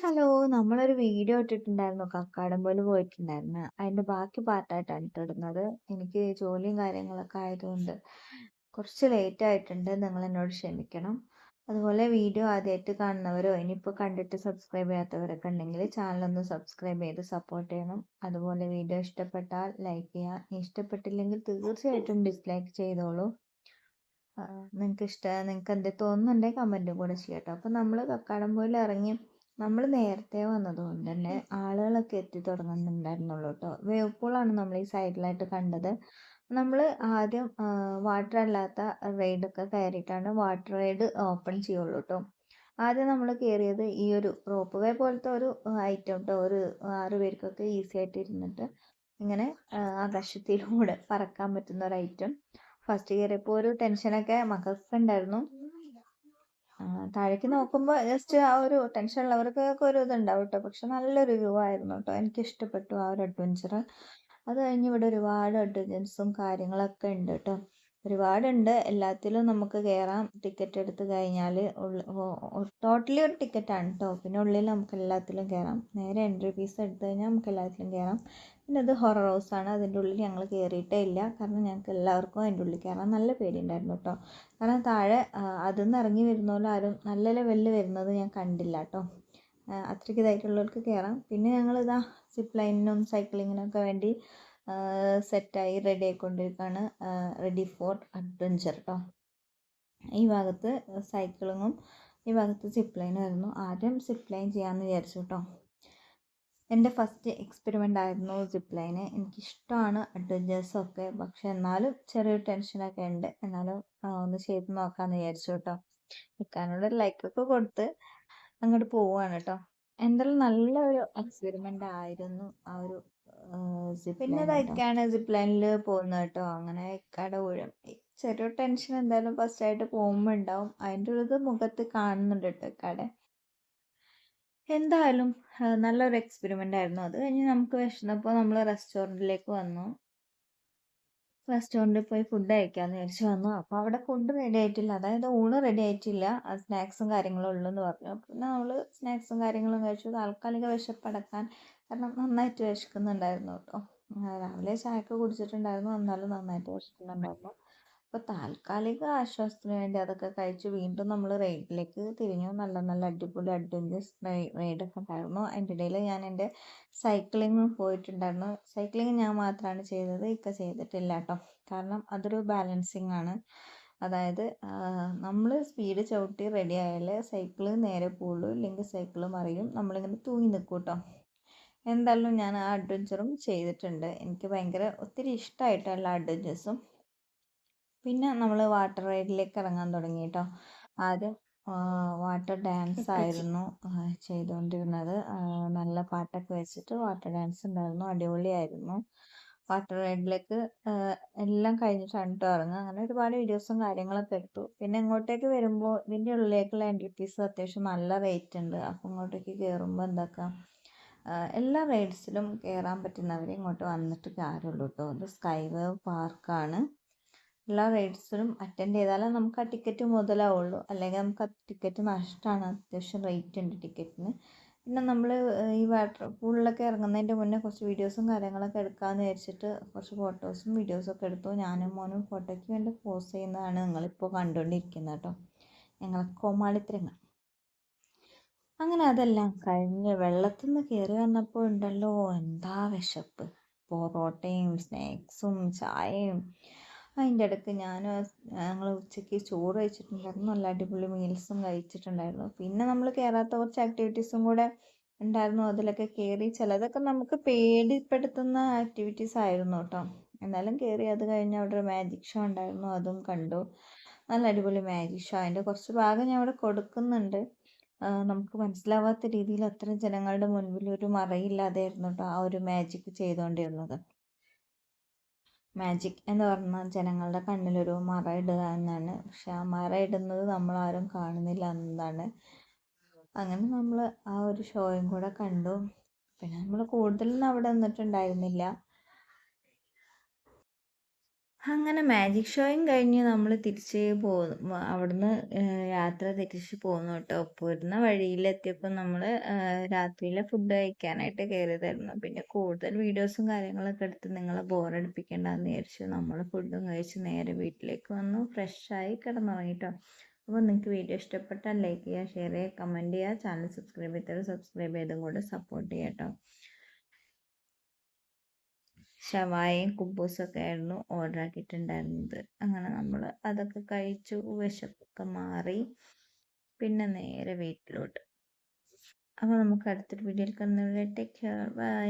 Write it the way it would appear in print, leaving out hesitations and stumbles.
Hello, നമ്മളൊരു video ഇട്ടിട്ടുണ്ടായിരുന്നു. കക്കാടംപൊയില് പോയിട്ടുണ്ടായിരുന്നു. അതിന്റെ ബാക്കി പാർട്ടായിട്ടാണ് ഇട്ടിടുന്നത്. എനിക്ക് ജോലിയും കാര്യങ്ങളൊക്കെ ആയതുകൊണ്ട് കുറച്ച് ലേറ്റ് ആയിട്ടുണ്ട്. നിങ്ങൾ എന്നോട് ക്ഷമിക്കണം. അതുപോലെ വീഡിയോ ആദ്യമായിട്ട് കാണുന്നവരോ ഇനിയിപ്പോൾ കണ്ടിട്ട് സബ്സ്ക്രൈബ് ചെയ്യാത്തവരൊക്കെ ഉണ്ടെങ്കിൽ ചാനലൊന്ന് സബ്സ്ക്രൈബ് ചെയ്ത് സപ്പോർട്ട് ചെയ്യണം. അതുപോലെ വീഡിയോ ഇഷ്ടപ്പെട്ടാൽ ലൈക്ക് ചെയ്യുക. ഇഷ്ടപ്പെട്ടില്ലെങ്കിൽ തീർച്ചയായിട്ടും ഡിസ്ലൈക്ക് ചെയ്തോളൂ. നിങ്ങൾക്ക് എന്ത് തോന്നുന്നുണ്ടെങ്കിൽ കമൻറ്റും കൂടെ ചെയ്യട്ടോ. അപ്പം നമ്മൾ കക്കാടംപൊയിൽ ഇറങ്ങി നമ്മൾ നേരത്തെ വന്നതുകൊണ്ട് തന്നെ ആളുകളൊക്കെ എത്തി തുടങ്ങുന്നുണ്ടായിരുന്നുള്ളൂ കേട്ടോ. വേവ് പൂളാണ് നമ്മൾ ഈ സൈഡിലായിട്ട് കണ്ടത്. നമ്മൾ ആദ്യം വാട്ടർ അല്ലാത്ത റൈഡൊക്കെ കയറിയിട്ടാണ് വാട്ടർ റൈഡ് ഓപ്പൺ ചെയ്യുള്ളൂ കേട്ടോ. ആദ്യം നമ്മൾ കയറിയത് ഈ ഒരു റോപ്പ് വേ പോലത്തെ ഒരു ഐറ്റം കേട്ടോ. ഒരു 6 പേർക്കൊക്കെ ഈസി ആയിട്ട് ഇരുന്നിട്ട് ഇങ്ങനെ ആകാശത്തിലൂടെ പറക്കാൻ പറ്റുന്ന ഒരു ഐറ്റം. ഫസ്റ്റ് കയറിയപ്പോൾ ഒരു ടെൻഷനൊക്കെ മക്കൾക്ക് ഉണ്ടായിരുന്നു. താഴേക്ക് നോക്കുമ്പോൾ ജസ്റ്റ് ആ ഒരു ടെൻഷൻ ഉള്ളവർക്കൊക്കെ ഒരു ഇതുണ്ടാവും കേട്ടോ. പക്ഷെ നല്ലൊരു വ്യൂ ആയിരുന്നു കേട്ടോ. എനിക്ക് ഇഷ്ടപ്പെട്ടു ആ ഒരു അഡ്വഞ്ചർ. അത് കഴിഞ്ഞ് ഇവിടെ ഒരുപാട് അഡ്വഞ്ചേഴ്സും കാര്യങ്ങളൊക്കെ ഉണ്ട് കേട്ടോ. ഒരുപാടുണ്ട്. എല്ലാത്തിലും നമുക്ക് കയറാം. ടിക്കറ്റ് എടുത്ത് കഴിഞ്ഞാൽ ടോട്ടലി ഒരു ടിക്കറ്റാണ് കേട്ടോ. പിന്നെ ഉള്ളിൽ നമുക്ക് എല്ലാത്തിലും കയറാം. നേരെ എൻട്രി ഫീസ് എടുത്തു കഴിഞ്ഞാൽ നമുക്ക് എല്ലാത്തിലും കയറാം. പിന്നെ ഇത് ഹൊറർ ഹൗസാണ്. അതിൻ്റെ ഉള്ളിൽ ഞങ്ങൾ കയറിയിട്ടേ ഇല്ല. കാരണം ഞങ്ങൾക്ക് എല്ലാവർക്കും അതിൻ്റെ ഉള്ളിൽ കയറാൻ നല്ല പേടിയുണ്ടായിരുന്നു കേട്ടോ. കാരണം താഴെ അതിൽ നിന്ന് ഇറങ്ങി വരുന്ന പോലെ ആരും നല്ല ലെവലിൽ വരുന്നത് ഞാൻ കണ്ടില്ല കേട്ടോ. അത്രയ്ക്ക് ഇതായിട്ടുള്ളവർക്ക് കയറാം. പിന്നെ ഞങ്ങളിതാ സിപ്പ് ലൈനിനും സൈക്ലിങ്ങിനൊക്കെ വേണ്ടി സെറ്റായി റെഡി ആയിക്കൊണ്ടിരിക്കുകയാണ്. റെഡി ഫോർ അഡ്വഞ്ചർ കേട്ടോ. ഈ ഭാഗത്ത് സൈക്ലിങ്ങും ഈ ഭാഗത്ത് സിപ്പ് ലൈനും ആയിരുന്നു. ആദ്യം സിപ്പ് ലൈൻ ചെയ്യാമെന്ന് വിചാരിച്ചു കേട്ടോ. എൻ്റെ ഫസ്റ്റ് എക്സ്പെരിമെൻ്റ് ആയിരുന്നു സിപ്പ് ലൈന്. എനിക്കിഷ്ടമാണ് അഡ്വഞ്ചേഴ്സൊക്കെ. പക്ഷെ എന്നാലും ചെറിയൊരു ടെൻഷനൊക്കെ ഉണ്ട്. എന്നാലും ഒന്ന് ചെയ്ത് നോക്കാമെന്ന് വിചാരിച്ചു കേട്ടോ. നിൽക്കാനോട് ലൈക്കൊക്കെ കൊടുത്ത് അങ്ങോട്ട് പോവുകയാണ് കേട്ടോ. എന്തായാലും നല്ലൊരു എക്സ്പെരിമെൻ്റ് ആയിരുന്നു ആ ഒരു സിപ്പ് ലൈൻ. പിന്നെ ഇതൊക്കെയാണ് സിപ്പ് ലൈനിൽ പോകുന്നത് കേട്ടോ. അങ്ങനെ ഇക്കയുടെ ഊഴം ചെറിയൊരു ടെൻഷൻ എന്തായാലും ഫസ്റ്റ് ആയിട്ട് പോകുമ്പോൾ ഉണ്ടാവും. അതിൻ്റെ ഒരു ഇത് മുഖത്ത് കാണുന്നുണ്ട് കേട്ടോ ഇക്കയുടെ. എന്തായാലും നല്ലൊരു എക്സ്പെരിമെൻ്റ് ആയിരുന്നു. അത് കഴിഞ്ഞ് നമുക്ക് വിശന്നപ്പോൾ നമ്മൾ റെസ്റ്റോറൻറ്റിലേക്ക് വന്നു. റെസ്റ്റോറൻറ്റിൽ പോയി ഫുഡ് കഴിക്കാമെന്ന് വിചാരിച്ച് വന്നു. അപ്പോൾ അവിടെ ഫുഡ് റെഡി ആയിട്ടില്ല. അതായത് ഊണ് റെഡി ആയിട്ടില്ല. സ്നാക്സും കാര്യങ്ങളും ഉള്ളൂ എന്ന് പറഞ്ഞു. പിന്നെ നമ്മൾ സ്നാക്സും കാര്യങ്ങളും കഴിച്ചു. താൽക്കാലിക വിശപ്പടക്കാൻ. കാരണം നന്നായിട്ട് വിശക്കുന്നുണ്ടായിരുന്നു കേട്ടോ. രാവിലെ ചായയൊക്കെ കുടിച്ചിട്ടുണ്ടായിരുന്നു. എന്നാലും നന്നായിട്ട് വിശക്കുന്നുണ്ടായിരുന്നു. അപ്പോൾ താൽക്കാലിക ആശ്വാസത്തിന് വേണ്ടി അതൊക്കെ കഴിച്ച് വീണ്ടും നമ്മൾ റൈഡിലേക്ക് തിരിഞ്ഞു. നല്ല നല്ല അടിപൊളി അഡ്വഞ്ചേഴ്സ് റൈഡൊക്കെ ഉണ്ടായിരുന്നു. അതിൻ്റെ ഇടയിൽ ഞാൻ എൻ്റെ സൈക്ലിങ് പോയിട്ടുണ്ടായിരുന്നു. സൈക്ലിങ് ഞാൻ മാത്രമാണ് ചെയ്തത്. ഇക്ക ചെയ്തിട്ടില്ല കേട്ടോ. കാരണം അതൊരു ബാലൻസിങ് ആണ്. അതായത് നമ്മൾ സ്പീഡ് ചവിട്ടി റെഡി ആയാൽ സൈക്കിള് നേരെ പോവുള്ളൂ. ഇല്ലെങ്കിൽ സൈക്കിള് മറിയും. നമ്മളിങ്ങനെ തൂങ്ങി നിൽക്കും കേട്ടോ. എന്തായാലും ഞാൻ ആ അഡ്വഞ്ചറും ചെയ്തിട്ടുണ്ട്. എനിക്ക് ഭയങ്കര ഒത്തിരി ഇഷ്ടമായിട്ട് എല്ലാ അഡ്വഞ്ചേഴ്സും. പിന്നെ നമ്മൾ വാട്ടർ റൈഡിലേക്ക് ഇറങ്ങാൻ തുടങ്ങി കേട്ടോ. ആദ്യം വാട്ടർ ഡാൻസ് ആയിരുന്നു ചെയ്തുകൊണ്ടിരുന്നത്. നല്ല പാട്ടൊക്കെ വെച്ചിട്ട് വാട്ടർ ഡാൻസ് ഉണ്ടായിരുന്നു. അടിപൊളിയായിരുന്നു. വാട്ടർ റൈഡിലേക്ക് എല്ലാം കഴിഞ്ഞിട്ടാണ് കേട്ടോ ഇറങ്ങുക. അങ്ങനെ ഒരുപാട് വീഡിയോസും കാര്യങ്ങളൊക്കെ എടുത്തു. പിന്നെ ഇങ്ങോട്ടേക്ക് വരുമ്പോൾ ഇതിൻ്റെ ഉള്ളിലേക്കുള്ള എൻട്രി ഫീസ് അത്യാവശ്യം നല്ല റേറ്റ് ഉണ്ട്. അപ്പോൾ ഇങ്ങോട്ടേക്ക് കയറുമ്പോൾ എന്താക്കാം, എല്ലാ റൈഡ്സിലും കയറാൻ പറ്റുന്നവർ ഇങ്ങോട്ട് വന്നിട്ട് കാര്യമുള്ളൂ കേട്ടോ. ഇത് സ്കൈ വേവ് പാർക്കാണ്. എല്ലാ റൈഡ്സിലും അറ്റൻഡ് ചെയ്താലേ നമുക്ക് ആ ടിക്കറ്റ് മുതലാവുള്ളൂ. അല്ലെങ്കിൽ നമുക്ക് ആ ടിക്കറ്റ് നഷ്ടമാണ്. അത്യാവശ്യം റേറ്റ് ഉണ്ട് ടിക്കറ്റിന്. പിന്നെ നമ്മൾ ഈ വാട്ടർ പൂളിലൊക്കെ ഇറങ്ങുന്നതിൻ്റെ മുന്നേ കുറച്ച് വീഡിയോസും കാര്യങ്ങളൊക്കെ എടുക്കാമെന്ന് വിചാരിച്ചിട്ട് കുറച്ച് ഫോട്ടോസും വീഡിയോസൊക്കെ എടുത്തു. ഞാനും മോനും ഫോട്ടോയ്ക്ക് വേണ്ടി പോസ്റ്റ് ചെയ്യുന്നതാണ് നിങ്ങളിപ്പോൾ കണ്ടുകൊണ്ടിരിക്കുന്നത് കേട്ടോ. ഞങ്ങൾ കോമാളിത്തരങ്ങൾ. അങ്ങനെ അതെല്ലാം കഴിഞ്ഞ് വെള്ളത്തിൽ നിന്ന് കയറി വന്നപ്പോൾ ഉണ്ടല്ലോ എന്താ വിശപ്പ്. പൊറോട്ടയും സ്നാക്സും ചായയും. അതിൻ്റെ ഇടയ്ക്ക് ഞങ്ങൾ ഉച്ചയ്ക്ക് ചോറ് കഴിച്ചിട്ടുണ്ടായിരുന്നു. നല്ല അടിപൊളി മീൽസും കഴിച്ചിട്ടുണ്ടായിരുന്നു. പിന്നെ നമ്മൾ കയറാത്ത കുറച്ച് ആക്ടിവിറ്റീസും കൂടെ ഉണ്ടായിരുന്നു. അതിലൊക്കെ കയറി. ചിലതൊക്കെ നമുക്ക് പേടിപ്പെടുത്തുന്ന ആക്ടിവിറ്റീസ് ആയിരുന്നു കേട്ടോ. എന്നാലും കയറി. അത് കഴിഞ്ഞ് അവിടെ ഒരു മാജിക് ഷോ ഉണ്ടായിരുന്നു. അതും കണ്ടു. നല്ല അടിപൊളി മാജിക് ഷോ. അതിൻ്റെ കുറച്ച് ഭാഗം ഞാൻ അവിടെ കൊടുക്കുന്നുണ്ട്. നമുക്ക് മനസ്സിലാവാത്ത രീതിയിൽ അത്രയും ജനങ്ങളുടെ മുൻപിൽ ഒരു മറയില്ലാതെയായിരുന്നു കേട്ടോ ആ ഒരു മാജിക് ചെയ്തുകൊണ്ടിരുന്നത്. മാജിക് എന്ന് പറഞ്ഞാൽ ജനങ്ങളുടെ കണ്ണിലൊരു മറ ഇടുക എന്നാണ്. പക്ഷെ ആ മറ ഇടുന്നത് നമ്മളാരും കാണുന്നില്ല എന്നതാണ്. അങ്ങനെ നമ്മൾ ആ ഒരു ഷോയും കൂടെ കണ്ടു. പിന്നെ നമ്മൾ കൂടുതലൊന്നും അവിടെ നിന്നിട്ടുണ്ടായിരുന്നില്ല. അങ്ങനെ മാജിക് ഷോയും കഴിഞ്ഞ് നമ്മൾ തിരിച്ച് പോന്നു. അവിടുന്ന് യാത്ര തിരിച്ച് പോന്നു കേട്ടോ. പോരുന്ന വഴിയിലെത്തിയപ്പോൾ നമ്മൾ രാത്രിയിലെ ഫുഡ് കഴിക്കാനായിട്ട് കയറിയതായിരുന്നു. പിന്നെ കൂടുതൽ വീഡിയോസും കാര്യങ്ങളൊക്കെ എടുത്ത് നിങ്ങളെ ബോറടിപ്പിക്കേണ്ടെന്ന് വിചാരിച്ചു. നമ്മൾ ഫുഡും കഴിച്ച് നേരെ വീട്ടിലേക്ക് വന്നു, ഫ്രഷായി കിടന്നുറങ്ങി കേട്ടോ. അപ്പോൾ നിങ്ങൾക്ക് വീഡിയോ ഇഷ്ടപ്പെട്ടാൽ ലൈക്ക് ചെയ്യുക, ഷെയർ ചെയ്യുക, കമൻറ്റ് ചെയ്യുക, ചാനൽ സബ്സ്ക്രൈബ് ചെയ്തും കൂടെ സപ്പോർട്ട് ചെയ്യാം കേട്ടോ. ഷവായയും കുബൂസൊക്കെ ആയിരുന്നു ഓർഡർ ആക്കിയിട്ടുണ്ടായിരുന്നത്. അങ്ങനെ നമ്മൾ അതൊക്കെ കഴിച്ചു, വിശപ്പൊക്കെ മാറി. പിന്നെ നേരെ വീട്ടിലോട്ട്. അപ്പോൾ നമുക്ക് അടുത്തൊരു വീഡിയോയിൽ കാണുന്നവരെ ടേക്ക് കെയർ, ബൈ.